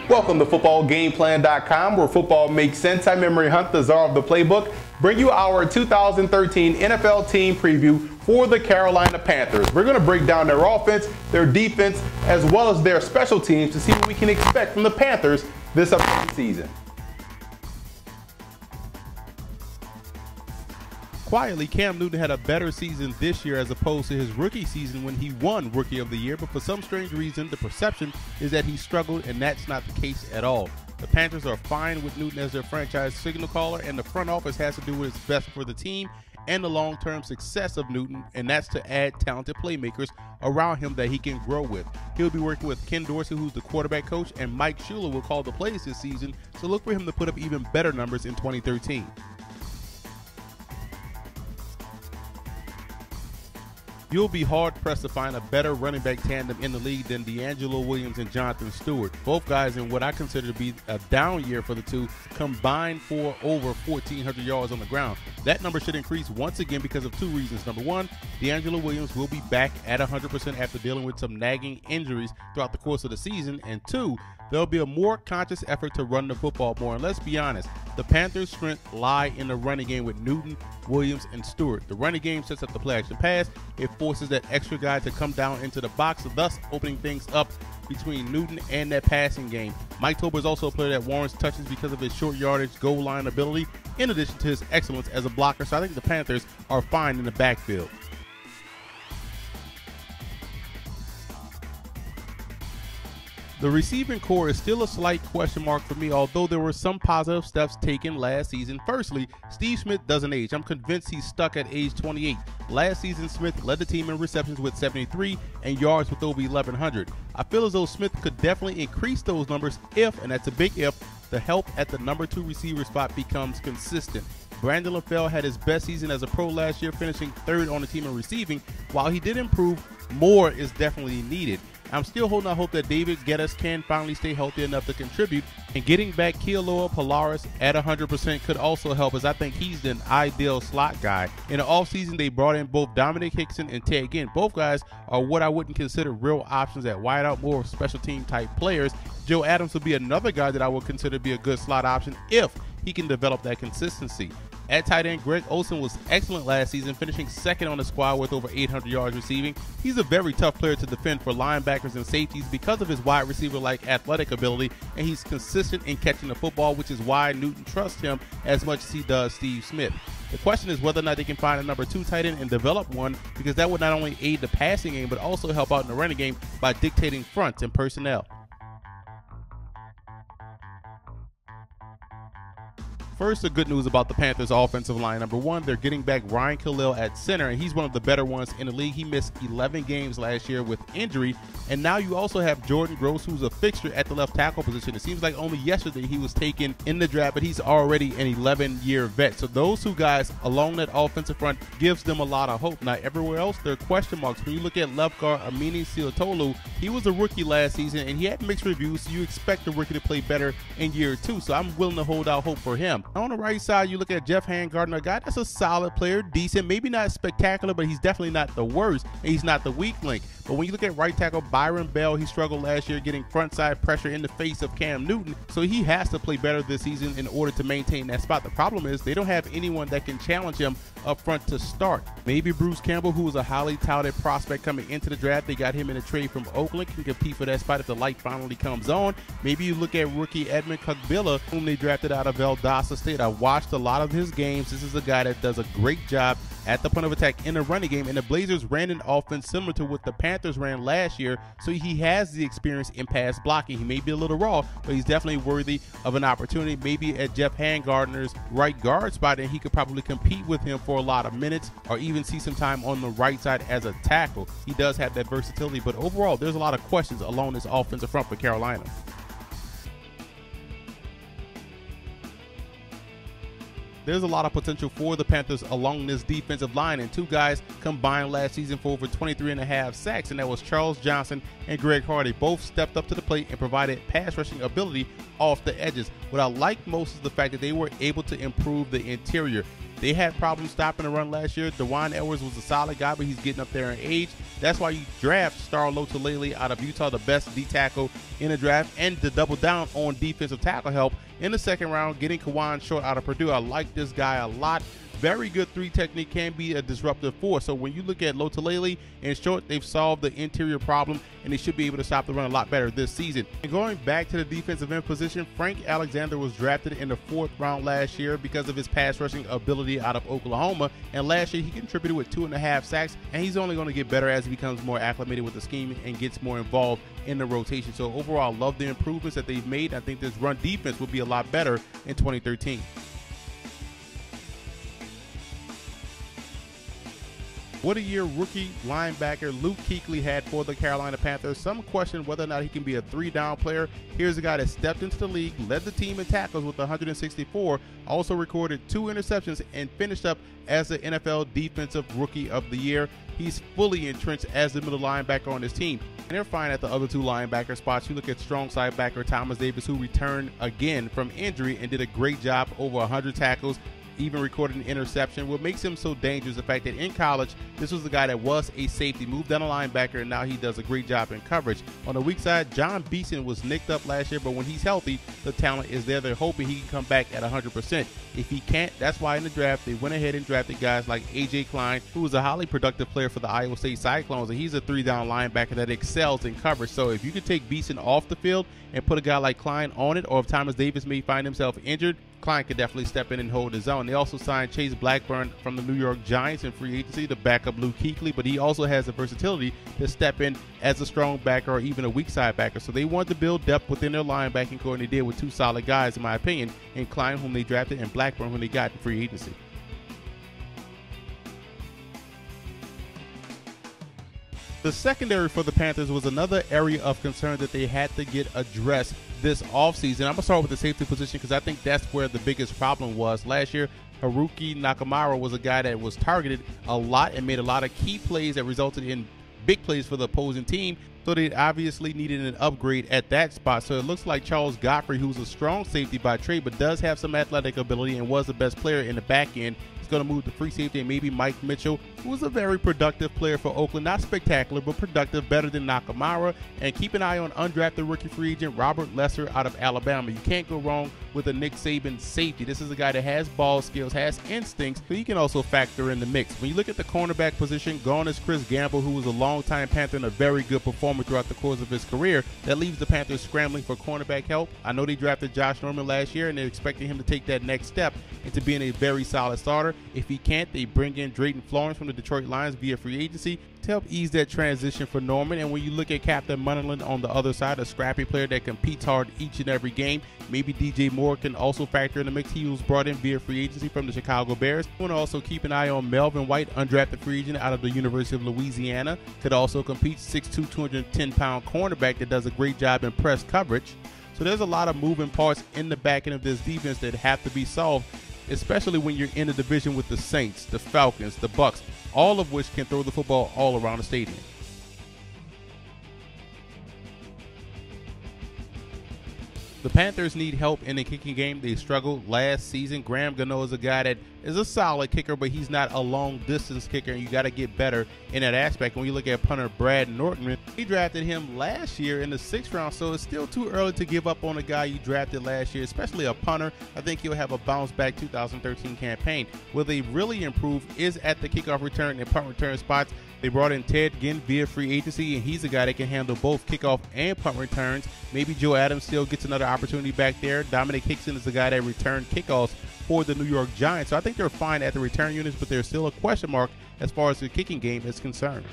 Welcome to footballgameplan.com, where football makes sense. I'm Emery Hunt, the czar of the playbook, bring you our 2013 NFL team preview for the Carolina Panthers. We're going to break down their offense, their defense, as well as their special teams to see what we can expect from the Panthers this upcoming season. Quietly, Cam Newton had a better season this year as opposed to his rookie season when he won Rookie of the Year, but for some strange reason, the perception is that he struggled, and that's not the case at all. The Panthers are fine with Newton as their franchise signal caller, and the front office has to do what is best for the team and the long-term success of Newton, and that's to add talented playmakers around him that he can grow with. He'll be working with Ken Dorsey, who's the quarterback coach, and Mike Shula will call the plays this season, so look for him to put up even better numbers in 2013. You'll be hard-pressed to find a better running back tandem in the league than D'Angelo Williams and Jonathan Stewart. Both guys in what I consider to be a down year for the two combined for over 1,400 yards on the ground. That number should increase once again because of two reasons. Number one, D'Angelo Williams will be back at 100% after dealing with some nagging injuries throughout the course of the season. And two, there'll be a more conscious effort to run the football more. And let's be honest, the Panthers' strength lie in the running game with Newton, Williams, and Stewart. The running game sets up the play-action pass. It forces that extra guy to come down into the box, thus opening things up between Newton and that passing game. Mike Tolbert is also a player that warrants touches because of his short yardage, goal line ability, in addition to his excellence as a blocker. So I think the Panthers are fine in the backfield. The receiving core is still a slight question mark for me, although there were some positive steps taken last season. Firstly, Steve Smith doesn't age. I'm convinced he's stuck at age 28. Last season, Smith led the team in receptions with 73 and yards with over 1,100. I feel as though Smith could definitely increase those numbers if, and that's a big if, the help at the number 2 receiver spot becomes consistent. Brandon LaFell had his best season as a pro last year, finishing 3rd on the team in receiving. While he did improve, more is definitely needed. I'm still holding out hope that David Geddes can finally stay healthy enough to contribute, and getting back Kealoha Polaris at 100% could also help, as I think he's an ideal slot guy. In the offseason, they brought in both Dominic Hickson and Ted Ginn. Both guys are what I wouldn't consider real options at wideout, more of special team type players. Joe Adams would be another guy that I would consider to be a good slot option if he can develop that consistency. At tight end, Greg Olsen was excellent last season, finishing 2nd on the squad with over 800 yards receiving. He's a very tough player to defend for linebackers and safeties because of his wide receiver-like athletic ability, and he's consistent in catching the football, which is why Newton trusts him as much as he does Steve Smith. The question is whether or not they can find a number 2 tight end and develop one, because that would not only aid the passing game but also help out in the running game by dictating fronts and personnel. First, the good news about the Panthers' offensive line. Number one, they're getting back Ryan Khalil at center, and he's one of the better ones in the league. He missed 11 games last year with injury, and now you also have Jordan Gross, who's a fixture at the left tackle position. It seems like only yesterday he was taken in the draft, but he's already an 11-year vet. So those two guys along that offensive front gives them a lot of hope. Now, everywhere else, there are question marks. When you look at left guard Amini Siotolu, he was a rookie last season, and he had mixed reviews, so you expect the rookie to play better in year 2. So I'm willing to hold out hope for him. On the right side, you look at Jeff Handgardner, a guy that's a solid player, decent, maybe not spectacular, but he's definitely not the worst, and he's not the weak link. But when you look at right tackle Byron Bell, he struggled last year getting front side pressure in the face of Cam Newton, so he has to play better this season in order to maintain that spot. The problem is they don't have anyone that can challenge him up front to start. Maybe Bruce Campbell, who was a highly touted prospect coming into the draft, they got him in a trade from Oakland, can compete for that spot if the light finally comes on. Maybe you look at rookie Edmund Kugbilla, whom they drafted out of Valdosta State. I watched a lot of his games. This is a guy that does a great job at the point of attack in the running game, and the Blazers ran an offense similar to what the Panthers ran last year, so he has the experience in pass blocking. He may be a little raw, but he's definitely worthy of an opportunity, maybe at Jeff Handgardner's right guard spot, and he could probably compete with him for a lot of minutes or even see some time on the right side as a tackle. He does have that versatility, but overall, there's a lot of questions along this offensive front for Carolina. There's a lot of potential for the Panthers along this defensive line, and two guys combined last season for over 23.5 sacks, and that was Charles Johnson and Greg Hardy. Both stepped up to the plate and provided pass rushing ability off the edges. What I like most is the fact that they were able to improve the interior. They had problems stopping the run last year. Dewan Edwards was a solid guy, but he's getting up there in age. That's why you draft Star Lotulelei out of Utah, the best D tackle in the draft, and to double down on defensive tackle help in the second round, getting Kawan Short out of Purdue. I like this guy a lot. Very good three technique, can be a disruptive force. So when you look at Lotulelei and Short, they've solved the interior problem, and they should be able to stop the run a lot better this season. And going back to the defensive end position, Frank Alexander was drafted in the 4th round last year because of his pass rushing ability out of Oklahoma. And last year he contributed with 2.5 sacks, and he's only going to get better as he becomes more acclimated with the scheme and gets more involved in the rotation. So overall, I love the improvements that they've made. I think this run defense will be a lot better in 2013. What a year rookie linebacker Luke Kuechly had for the Carolina Panthers. Some question whether or not he can be a 3-down player. Here's a guy that stepped into the league, led the team in tackles with 164, also recorded 2 interceptions, and finished up as the NFL Defensive Rookie of the Year. He's fully entrenched as the middle linebacker on his team. And they're fine at the other 2 linebacker spots. You look at strong side backer Thomas Davis, who returned again from injury and did a great job, over 100 tackles, even recorded an interception. What makes him so dangerous is the fact that in college, this was the guy that was a safety, moved down a linebacker, and now he does a great job in coverage. On the weak side, John Beeson was nicked up last year, but when he's healthy, the talent is there. They're hoping he can come back at 100%. If he can't, that's why in the draft, they went ahead and drafted guys like A.J. Klein, who was a highly productive player for the Iowa State Cyclones, and he's a 3-down linebacker that excels in coverage. So if you could take Beeson off the field and put a guy like Klein on it, or if Thomas Davis may find himself injured, Klein could definitely step in and hold his own. They also signed Chase Blackburn from the New York Giants in free agency to back up Luke Kuechly, but he also has the versatility to step in as a strong backer or even a weak side backer. So they wanted to build depth within their linebacking core, and they did with 2 solid guys, in my opinion, in Klein, whom they drafted, and Blackburn, whom they got in free agency. The secondary for the Panthers was another area of concern that they had to get addressed this offseason. I'm going to start with the safety position because I think that's where the biggest problem was. Last year, Haruki Nakamura was a guy that was targeted a lot and made a lot of key plays that resulted in big plays for the opposing team. So they obviously needed an upgrade at that spot. So it looks like Charles Godfrey, who's a strong safety by trade, but does have some athletic ability and was the best player in the back end, is going to move to free safety. And maybe Mike Mitchell, who was a very productive player for Oakland. Not spectacular, but productive, better than Nakamura. And keep an eye on undrafted rookie free agent Robert Lesser out of Alabama. You can't go wrong with a Nick Saban safety. This is a guy that has ball skills, has instincts, but he can also factor in the mix. When you look at the cornerback position, gone is Chris Gamble, who was a longtime Panther and a very good performer throughout the course of his career. That leaves the Panthers scrambling for cornerback help. I know they drafted Josh Norman last year, and they're expecting him to take that next step into being a very solid starter. If he can't, they bring in Drayton Florence from the Detroit Lions via free agency to help ease that transition for Norman. And when you look at Captain Munnerlyn on the other side, a scrappy player that competes hard each and every game, maybe DJ Moore can also factor in the mix. He was brought in via free agency from the Chicago Bears. You want to also keep an eye on Melvin White, undrafted free agent out of the University of Louisiana. Could also compete, 6'2", 210-pound cornerback that does a great job in press coverage. So there's a lot of moving parts in the back end of this defense that have to be solved, especially when you're in a division with the Saints, the Falcons, the Bucks, all of which can throw the football all around the stadium. The Panthers need help in the kicking game. They struggled last season. Graham Gano is a guy that is a solid kicker, but he's not a long-distance kicker, and you got to get better in that aspect. When you look at punter Brad Norton, he drafted him last year in the 6th round, so it's still too early to give up on a guy you drafted last year, especially a punter. I think he'll have a bounce-back 2013 campaign. Where they really improve is at the kickoff return and punt return spots. They brought in Ted Ginn via free agency, and he's a guy that can handle both kickoff and punt returns. Maybe Joe Adams still gets another opportunity back there. Dominic Hickson is the guy that returned kickoffs for the New York Giants. So I think they're fine at the return units, but there's still a question mark as far as the kicking game is concerned.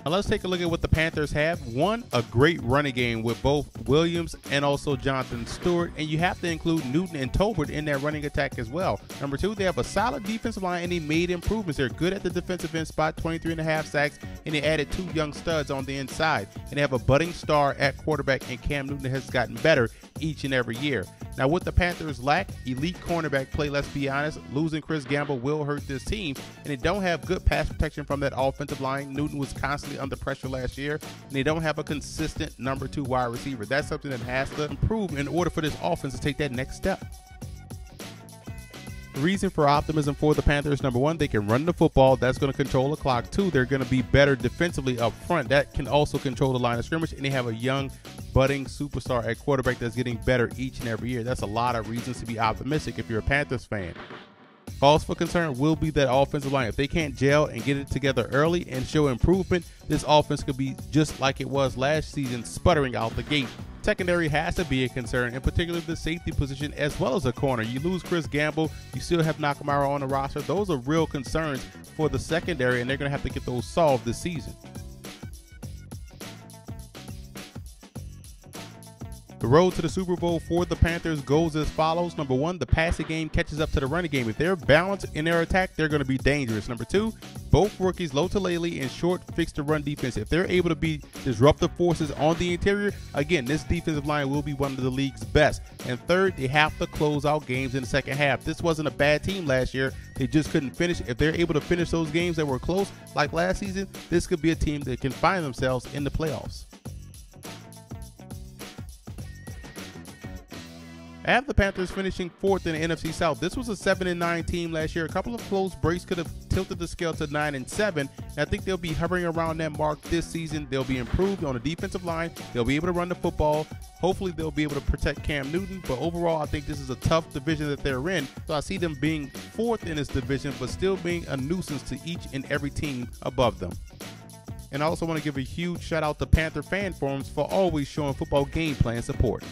Now let's take a look at what the Panthers have. One, a great running game with both Williams and also Jonathan Stewart, and you have to include Newton and Tolbert in that running attack as well. Number two, they have a solid defensive line, and they made improvements. They're good at the defensive end spot, 23.5 sacks, and they added 2 young studs on the inside. And they have a budding star at quarterback, and Cam Newton has gotten better each and every year. Now, what the Panthers lack, elite cornerback play, let's be honest. Losing Chris Gamble will hurt this team, and they don't have good pass protection from that offensive line. Newton was constantly under pressure last year, and they don't have a consistent number 2 wide receiver. That's something that has to improve in order for this offense to take that next step. The reason for optimism for the Panthers, number one, they can run the football. That's going to control the clock. Two, they're going to be better defensively up front. That can also control the line of scrimmage. And they have a young, budding superstar at quarterback that's getting better each and every year. That's a lot of reasons to be optimistic if you're a Panthers fan. Cause for concern will be that offensive line. If they can't gel and get it together early and show improvement, this offense could be just like it was last season, sputtering out the gate. Secondary has to be a concern, in particular the safety position as well as a corner. You lose Chris Gamble, you still have Nakamura on the roster. Those are real concerns for the secondary, and they're going to have to get those solved this season. The road to the Super Bowl for the Panthers goes as follows. Number one, the passing game catches up to the running game. If they're balanced in their attack, they're going to be dangerous. Number two, both rookies, Lotalele and Short, fix the run defense. If they're able to be disruptive forces on the interior, again, this defensive line will be one of the league's best. And third, they have to close out games in the second half. This wasn't a bad team last year. They just couldn't finish. If they're able to finish those games that were close, like last season, this could be a team that can find themselves in the playoffs. I have the Panthers finishing fourth in the NFC South. This was a 7-9 team last year. A couple of close breaks could have tilted the scale to 9-7. And I think they'll be hovering around that mark this season. They'll be improved on the defensive line. They'll be able to run the football. Hopefully they'll be able to protect Cam Newton. But overall, I think this is a tough division that they're in. So I see them being fourth in this division, but still being a nuisance to each and every team above them. And I also want to give a huge shout out to Panther fan forums for always showing football game plan support.